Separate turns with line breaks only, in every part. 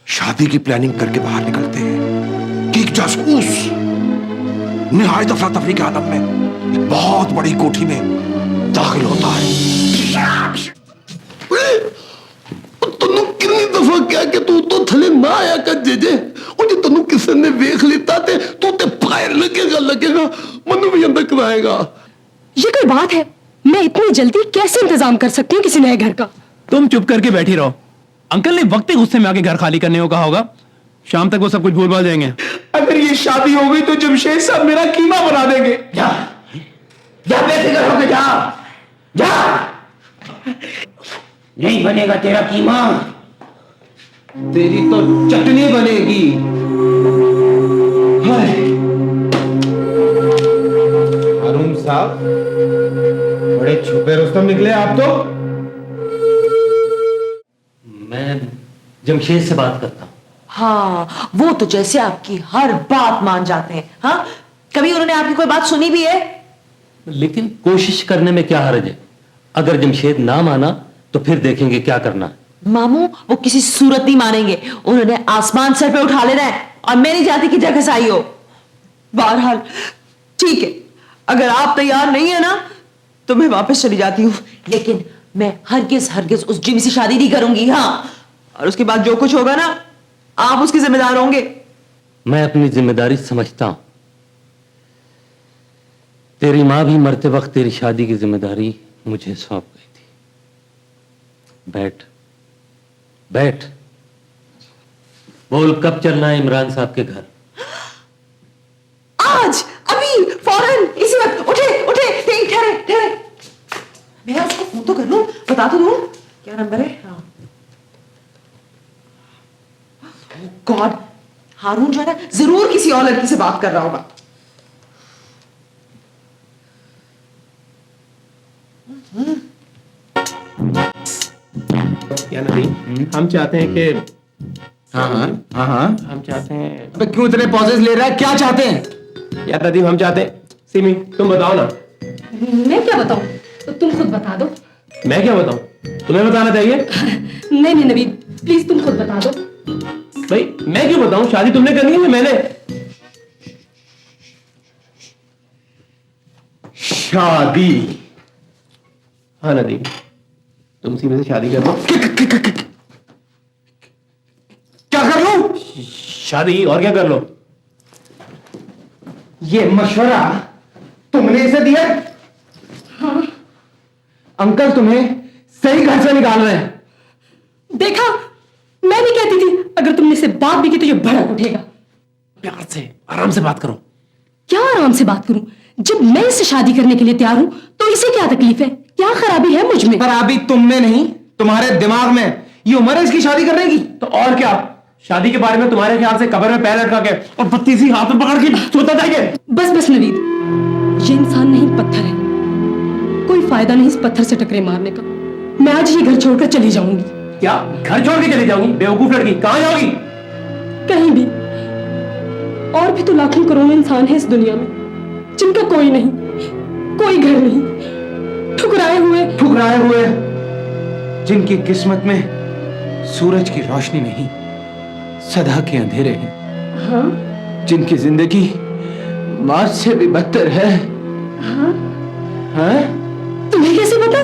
शादी की प्लानिंग करके बाहर निकलते हैं कि एक जासूस निहायत अफरा तफरी के आलम में एक बहुत बड़ी कोठी में दाखिल होता है।
तनु कितनी दफा क्या कि तू तो थले ना आया कर जेजे और जो तनु किसी ने देख लेता ते तू ते फायर लगेगा मनु भी अंदर कराएगा।
ये कोई बात है? मैं इतनी जल्दी कैसे इंतजाम कर सकती हूँ किसी नए घर का?
तुम चुप करके बैठी रहो। अंकल ने वक्त गुस्से में आके घर खाली करने को कहा होगा। शाम तक वो सब कुछ भूल भाल जाएंगे।
अगर ये शादी हो गई तो जमशेद साहब मेरा कीमा बना देंगे।
जा जा बेफिक्र होके जा जा। नहीं बनेगा तेरा कीमा,
तेरी तो चटनी बनेगी। हारून साहब बड़े छुपे रुस्तम निकले आप तो।
मैं जमशेद से बात करता हूँ।
हाँ, वो तो जैसे आपकी हर बात मान जाते हैं। हाँ, कभी उन्होंने आपकी कोई बात सुनी भी है?
लेकिन कोशिश करने में क्या हर्ज है? अगर जमशेद ना माना तो फिर देखेंगे क्या करना है।
मामू, वो किसी सूरत नहीं मानेंगे। उन्होंने आसमान सर पे उठा लेना है और मैं नहीं चाहती कि जगह सही हो। बहरहाल ठीक है, अगर आप तैयार नहीं है ना तो मैं वापस चली जाती हूँ, लेकिन मैं हरगिज उस जिमी से शादी नहीं करूंगी। हाँ, और उसके बाद जो कुछ होगा ना आप उसके जिम्मेदार होंगे।
मैं अपनी जिम्मेदारी समझता हूं। तेरी मां भी मरते वक्त तेरी शादी की जिम्मेदारी मुझे सौंप गई थी। बैठ बैठ, बोल कब चलना है इमरान साहब के घर?
आज, अभी, फौरन, इसी वक्त। उठे ठहरे। मैं उसको फोन तो कर लूं, बता तो दूं क्या नंबर है। हाँ, गॉड, हारून जो है ना जरूर किसी और लड़की से बात कर रहा होगा।
क्या नदी, हम चाहते हैं कि हाँ हम चाहते हैं।
अबे क्यों इतने पॉजेस ले रहा है? क्या चाहते हैं?
यार नदीम, हम चाहते हैं। सिमी तुम बताओ ना।
मैं क्या बताऊं? तो तुम खुद बता दो।
मैं क्या बताऊं? तुम्हें बताना चाहिए।
नहीं नवीद, प्लीज तुम खुद बता दो।
भाई मैं क्यों बताऊं? शादी तुमने करनी है मैंने। शादी? हाँ नदीम, तुम सीमे से शादी कर लो।
क्या कर लो?
शादी, और क्या कर लो?
ये मशवरा तुमने इसे दिया?
हाँ।
अंकल तुम्हें सही घर से निकाल रहे हैं।
देखा, मैं नहीं कहती थी अगर तुमने से बात भी की तो ये भड़क उठेगा।
प्यार से, आराम से बात करो।
क्या आराम से बात करूं? जब मैं इससे शादी करने के लिए तैयार हूं तो इसे क्या तकलीफ है? क्या खराबी है मुझ में?
खराबी तुम में नहीं, तुम्हारे दिमाग में। ये उम्र है इसकी शादी करने की।
तो और क्या, शादी के बारे में तुम्हारे ख्याल से कब्र में पैर लटका के और बत्ती सी हाथ में पकड़ के सोता जाएंगे।
बस नवीद, ये इंसान नहीं पत्थर है। कोई फायदा नहीं इस पत्थर से टकरे मारने का। मैं आज ही घर छोड़कर चली जाऊंगी।
क्या घर छोड़ के चली जाऊंगी? बेवकूफ लड़की, कहां जाओगी?
कहीं भी। और भी तो लाखों करोड़ों इंसान हैं इस दुनिया में जिनका कोई नहीं, कोई घर नहीं, ठुकराए हुए,
जिनकी किस्मत में सूरज की रोशनी नहीं, सदा के अंधेरे हैं।
हाँ?
जिनकी जिंदगी मौत से भी बदतर है।
हाँ?
हाँ?
तुम्हें कैसे पता?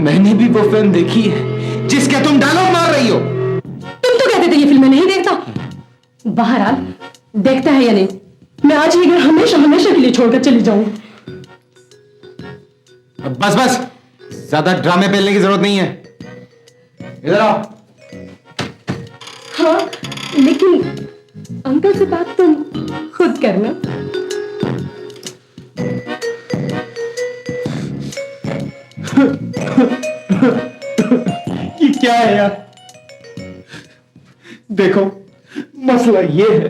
मैंने भी वो फिल्म देखी है जिसके तुम डायलॉग मार रही हो।
तुम तो कहते थे ये फिल्में नहीं देखता। बहरहाल देखता है या नहीं, मैं आज ये घर हमेशा के लिए छोड़कर चली जाऊंगी।
बस ज्यादा ड्रामे पेलने की जरूरत नहीं है। इधर आओ।
हाँ? लेकिन अंकल से बात तुम खुद करना।
ये क्या है यार? देखो, मसला ये है,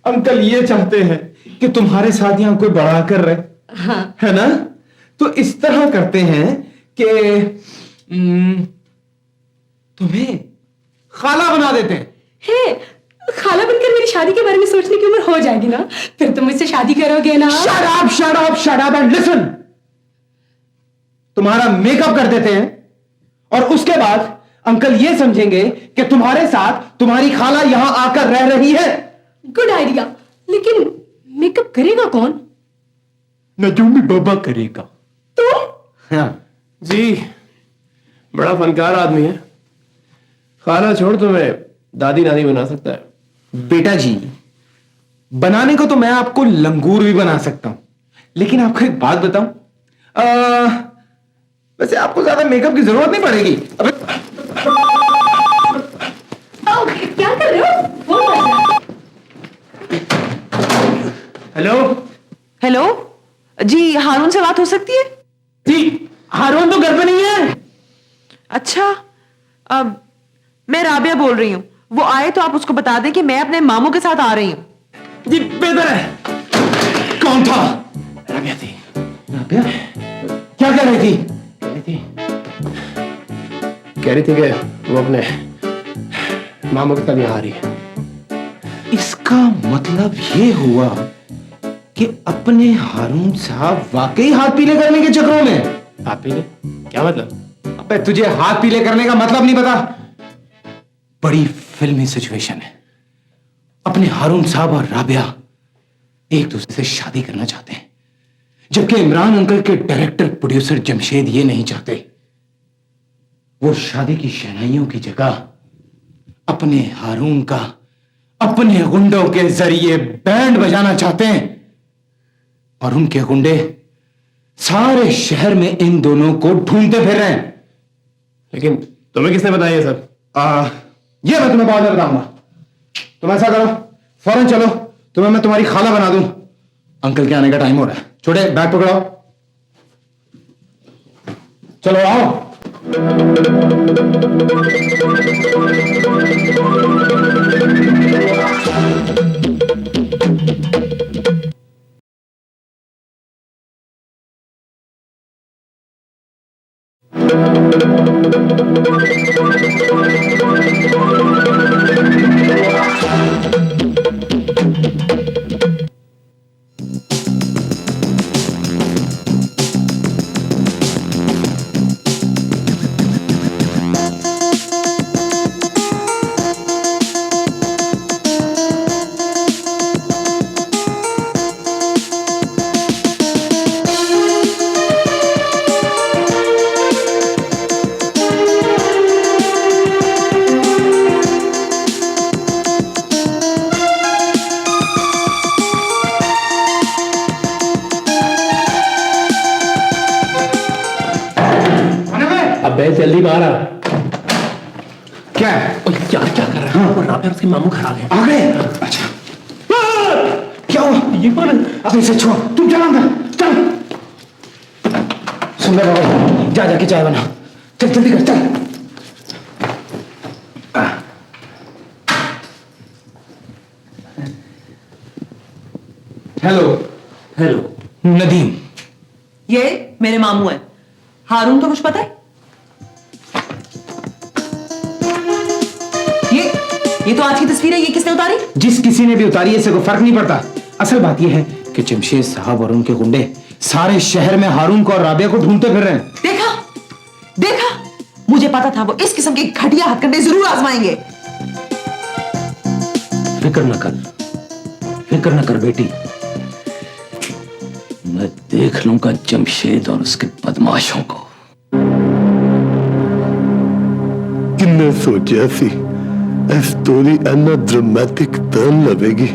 अंकल ये चाहते हैं कि तुम्हारे साथ यहां कोई बड़ा कर रहे,
हाँ।
है ना? तो इस तरह करते हैं कि तुम्हें खाला बना देते हैं।
हे, खाला बनकर मेरी शादी के बारे में सोचने की उम्र हो जाएगी ना, फिर तुम मुझसे शादी करोगे ना?
Shut up and listen. तुम्हारा मेकअप कर देते हैं और उसके बाद अंकल ये समझेंगे कि तुम्हारे साथ तुम्हारी खाला यहां आकर रह रही है।
गुड आइडिया, लेकिन मेकअप करेगा कौन?
नजूमी बाबा करेगा।
तुम?
हाँ।
जी, बड़ा फनकार आदमी है। खाना छोड़ तुम्हें दादी नानी बना सकता है।
बेटा जी, बनाने को तो मैं आपको लंगूर भी बना सकता हूं, लेकिन आपको एक बात बताऊं, वैसे आपको ज्यादा मेकअप की जरूरत नहीं पड़ेगी। अबे
क्या कर रहे हो? फोन बज रहा है।
हेलो
हेलो जी, हारून से बात हो सकती है?
जी, हारून तो घर पे नहीं है।
अच्छा, अब मैं राबिया बोल रही हूँ, वो आए तो आप उसको बता दें कि मैं अपने मामू के साथ आ रही हूँ।
जी बेहतर है। कौन था?
राबिया थी।
राबिया क्या कह रही थी?
कह रही थी कि वो अपने मामू के साथ यहाँ आ रही है।
इसका मतलब ये हुआ कि अपने हारून साहब वाकई हाथ पीले करने के चक्रों में।
आप पीले? क्या मतलब?
अबे तुझे हाथ पीले करने का मतलब नहीं पता? बड़ी फिल्मी सिचुएशन है। अपने हारून साहब और राबिया एक दूसरे से शादी करना चाहते हैं, जबकि इमरान अंकल के डायरेक्टर प्रोड्यूसर जमशेद ये नहीं चाहते। वो शादी की शहनाइयों की जगह अपने हारून का अपने गुंडों के जरिए बैंड बजाना चाहते हैं, और उनके गुंडे सारे शहर में इन दोनों को ढूंढते फिर रहे हैं।
लेकिन तुम्हें किसने बताया ये सब?
ये मैं तुम्हें बाद में बताऊंगा। तुम ऐसा करो, फौरन चलो, तुम्हें मैं तुम्हारी खाला बना दूं। अंकल के आने का टाइम हो रहा है। छोटे बैग पकड़ाओ, चलो आओ।
अबे जल्दी बाहर आ।
क्या है?
ओ यार क्या कर रहा है? और राबिया और उसके मामू घर आ गए।
आ गए? अच्छा। क्या हुआ?
ये कौन है?
अब इसे छोड़, तुम चलो अंदर, चल। सुंदर बाबा, जा जाके चाय बना। चल जल्दी कर, चल। हेलो।
हेलो।
नदीम।
ये मेरे मामू है। हारून तो कुछ पता है? ये तो आज की तस्वीर है, ये किसने उतारी?
जिस किसी ने भी उतारी है, इससे कोई फर्क नहीं पड़ता। असल बात यह है कि जमशेद साहब और उनके गुंडे सारे शहर में हारून को और राबिया को ढूंढते फिर रहे हैं।
देखा देखा, मुझे पता था वो इस किस्म के घटिया हथकंडे जरूर आजमाएंगे।
फिक्र न कर बेटी, मैं देख लूंगा जमशेद और उसके बदमाशों को।
किन्ने सोचा सी स्टोरी इन्ना ड्रामेटिक टर्न लवेगी।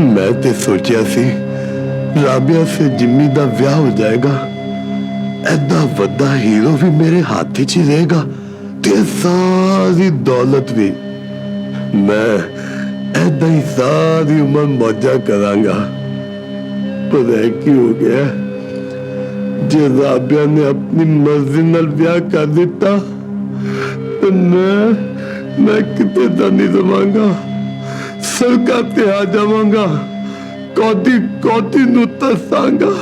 मैं ते सोचा सी राबिया से जिम्मी दा ब्याह हो जाएगा, ऐदा वड्डा हीरो भी मेरे हाथ च ही रहेगा ते सारी दौलत भी। मैं ऐदा ही सारी उम्र मौजा करांगा। पर है की हो गया, जे राबिया ने अपनी मर्जी नाल ब्याह कर दिता तो मैं किते दा नहीं रवांगा, सड़का ते आ जावांगा, कौदी कौदी नू तरसांगा।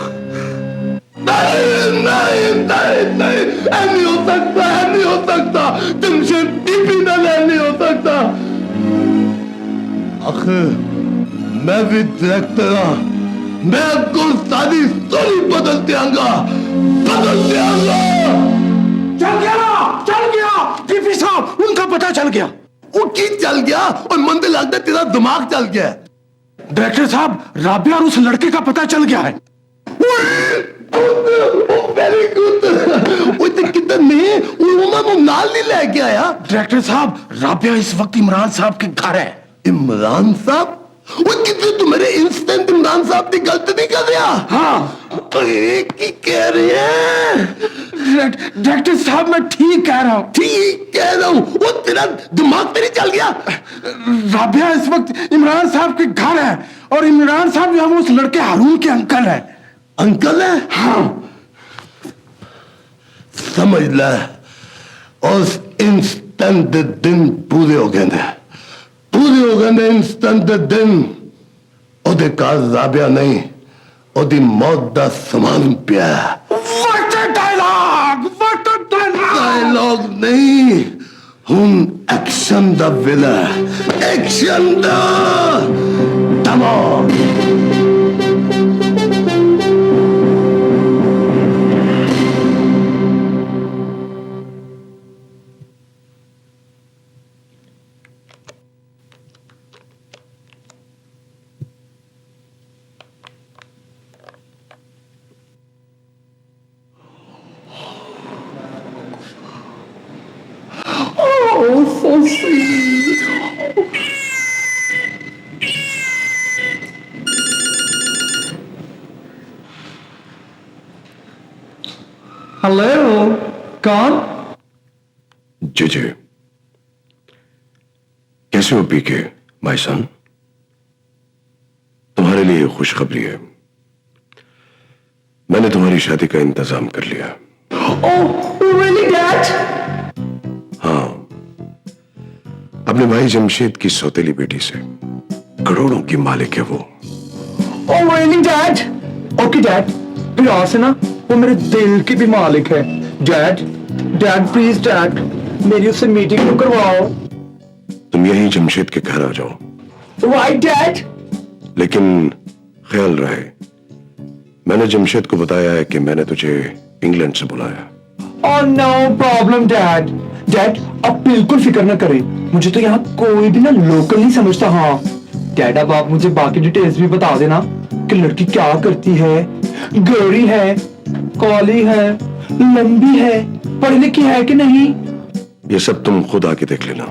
नहीं नहीं नहीं नहीं, ऐ नहीं हो सकता, ऐ नहीं हो सकता, जमशेद टीपी ना नहीं हो सकता। आखिर मैं भी डायरेक्टर हाँ, मैं आपको सारी स्टोरी बदल दियांगा, बदल दियांगा।
चल गया टीपी साहब, उनका पता चल गया।
वो की चल गया और मंदिर लगता तेरा दिमाग चल गया।
डायरेक्टर साहब, राबिया और उस लड़के का पता चल गया है।
Very good. वो तो कितना नहीं, वो नाल नहीं लेके आया।
डायरेक्टर साहब, राबिया इस वक्त इमरान साहब के घर है।
इमरान साहब? वो कितने तुम्हारे इंस्टेंट इमरान साहब की गलती नहीं कर रहा?
हाँ,
की कह रहे हैं?
डायरेक्टर साहब मैं ठीक कह रहा हूँ।
ठीक कह रहा हूँ। वो तेरा दिमाग तेरी चल गया।
राबिया इस वक्त इमरान साहब के घर है और इमरान साहब जो है वो उस लड़के हारून के अंकल है।
अंकल है?
हाँ।
समझ ले, उस इंस्टेंट दिन पूरे हो गए ने, पूरे हो गए ने इंस्टेंट दिन। ओदे कार राबिया नहीं, ओदी मौत दा समान पिया।
What a dialogue! What a dialogue!
Dialogue नहीं, हम एक्शन दा वेला, एक्शन दा तमाम।
हेलो, कौन?
जी कैसे हो पीके माय सन? तुम्हारे लिए खुशखबरी है, मैंने तुम्हारी शादी का इंतजाम कर लिया।
Oh, really, Dad?
हाँ, अपने भाई जमशेद की सौतेली बेटी से, करोड़ों की मालिक है वो।
Oh, really, Dad? Okay, Dad. प्यार से ना, वो मेरे दिल की भी मालिक है। डैड प्लीज डैड, मेरी उससे मीटिंग तो करवाओ।
तुम यहीं जमशेद के घर आ जाओ।
Right, Dad?
लेकिन ख्याल रहे, मैंने जमशेद को बताया है कि मैंने तुझे इंग्लैंड से बुलाया।
Oh, no problem, Dad. Dad, आप बिल्कुल फिक्र ना करें, मुझे तो यहाँ कोई भी ना लोकल नहीं समझता। हाँ डैड, अब आप मुझे बाकी डिटेल्स भी बता देना कि लड़की क्या करती है, गोरी है, काली है, लंबी है, पढ़ी लिखी है कि नहीं।
ये सब तुम खुद आके देख लेना।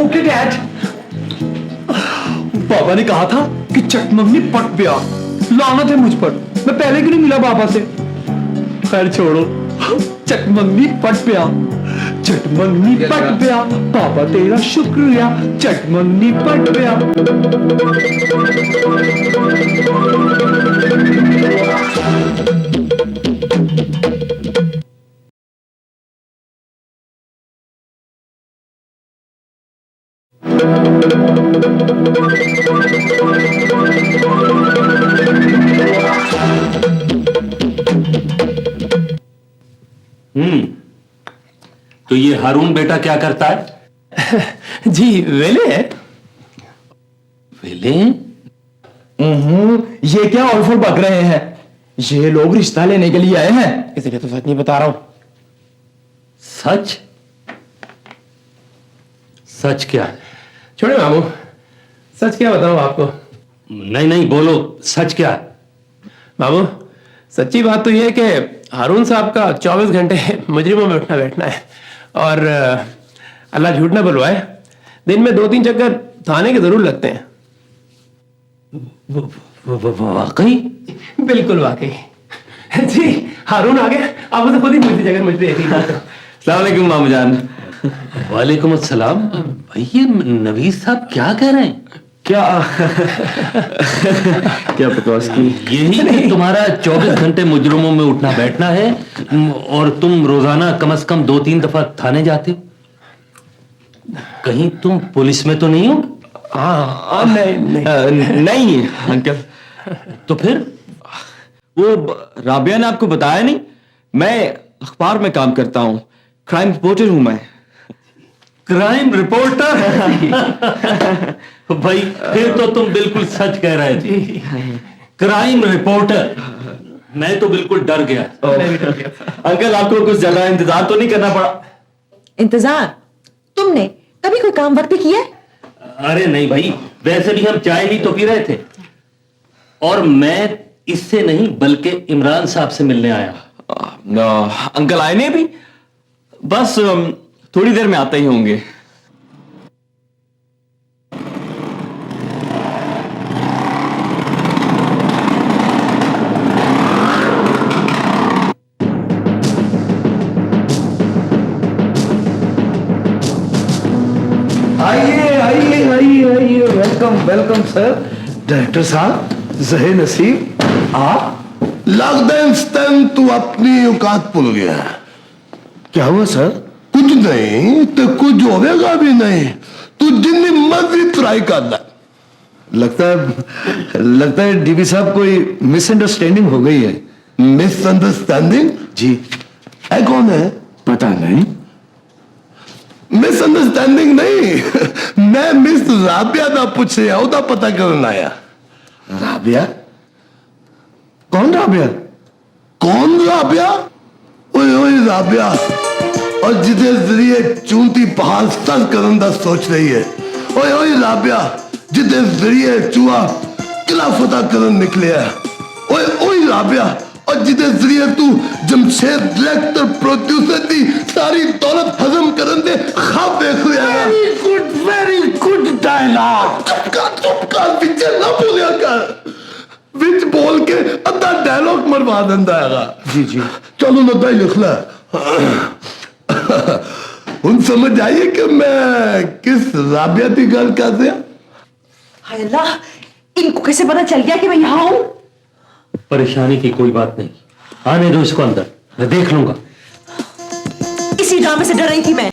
Okay dad. बाबा ने कहा था कि चटमंगनी पट ब्याह, लानत है मुझ पर, मैं पहले क्यों नहीं मिला बाबा से। खैर छोड़ो, चटमंगनी पट ब्याह, चटमंगनी पट ब्याह, बाबा तेरा शुक्रिया, चटमंगनी पट ब्याह।
तो ये हारून बेटा क्या करता है?
जी वेले है।
वेले?
ये क्या ऑफर बक रहे हैं, ये लोग रिश्ता लेने के लिए आए हैं।
इसलिए तो सच नहीं बता रहा हूं।
सच? सच क्या है?
छोड़े मामू, सच क्या बताऊं आपको।
नहीं नहीं बोलो, सच क्या है?
मामू, सच्ची बात तो यह है कि हारून साहब का 24 घंटे मुजरिमों में उठना बैठना है, और अल्लाह झूठ ना बुलवाए, दिन में 2-3 चक्कर थाने के जरूर लगते हैं।
वाकई?
बिल्कुल वाकई। जी हारून आ गए, आप उसे खुद ही पूछती जगह मुझे ऐसी।
अस्सलाम वालेकुम मामू जान। वालेकुम अस्सलाम। भाई ये नवीस साहब क्या कह रहे हैं?
क्या क्या बकवास की?
यही कि तुम्हारा 24 घंटे मुजरिमों में उठना बैठना है और तुम रोजाना कम से कम 2-3 दफा थाने जाते हो। कहीं तुम पुलिस में तो नहीं हो?
नहीं अंकल।
तो फिर?
वो राबिया ने आपको बताया नहीं, मैं अखबार में काम करता हूँ, क्राइम रिपोर्टर हूं मैं।
Crime reporter? भाई फिर तो तुम बिल्कुल सच कह रहे थे। क्राइम रिपोर्टर, मैं तो बिल्कुल डर गया।
अंकल आपको कुछ ज्यादा इंतजार तो नहीं करना पड़ा?
इंतजार? तुमने कभी कोई काम वक्त पे किया है?
अरे नहीं भाई, वैसे भी हम चाय ही तो पी रहे थे। और मैं इससे नहीं बल्कि इमरान साहब से मिलने आया।
अंकल आए नहीं अभी? बस थोड़ी देर में आते ही होंगे।
आइए आइए आइए आइए, वेलकम वेलकम सर। डायरेक्टर साहब, जहे नसीब आप। लगता है इस टाइम तू अपनी औकात भूल गया। क्या हुआ सर? कुछ नहीं तो कुछ होगा भी नहीं, तू जितनी मर्जी ट्राई कर ले। लगता है डीबी साहब कोई मिसअंडरस्टैंडिंग हो गई है। मिसअंडरस्टैंडिंग? जी। है कौन है? पता नहीं। मिसअंडरस्टैंडिंग नहीं, मैं मिस राबिया का पूछ रहा हूं, पता करना आया। राबिया? कौन राबिया? कौन राबिया? ओए ओए राबिया, और जिदे जरिए चूंती पहाड़ सर करन दा सोच रही है। ओए ओए राबिया, जिदे जरिए चूहा किला फतह करन निकलिया। ओए ओए राबिया, और जिदे जरिए तू जमशेद डायरेक्टर प्रोड्यूसर दी सारी दौलत हजम करन दे ख्वाब देख रहा है। Very good dialogue. चुप कर पीछे ना बोलिया कर। विच बोल के अद्धा डायलॉग मरवा देंदा हैगा। जी जी। चलो ना लिख ले। उन समझ आइए कि मैं किस राबिया की गल कर रहा।
हाय अल्लाह, इनको कैसे पता चल गया कि मैं यहाँ हूं?
परेशानी की कोई बात नहीं, आने दो इसको अंदर, मैं देख लूंगा।
इसी ड्रामे से डर रही थी मैं।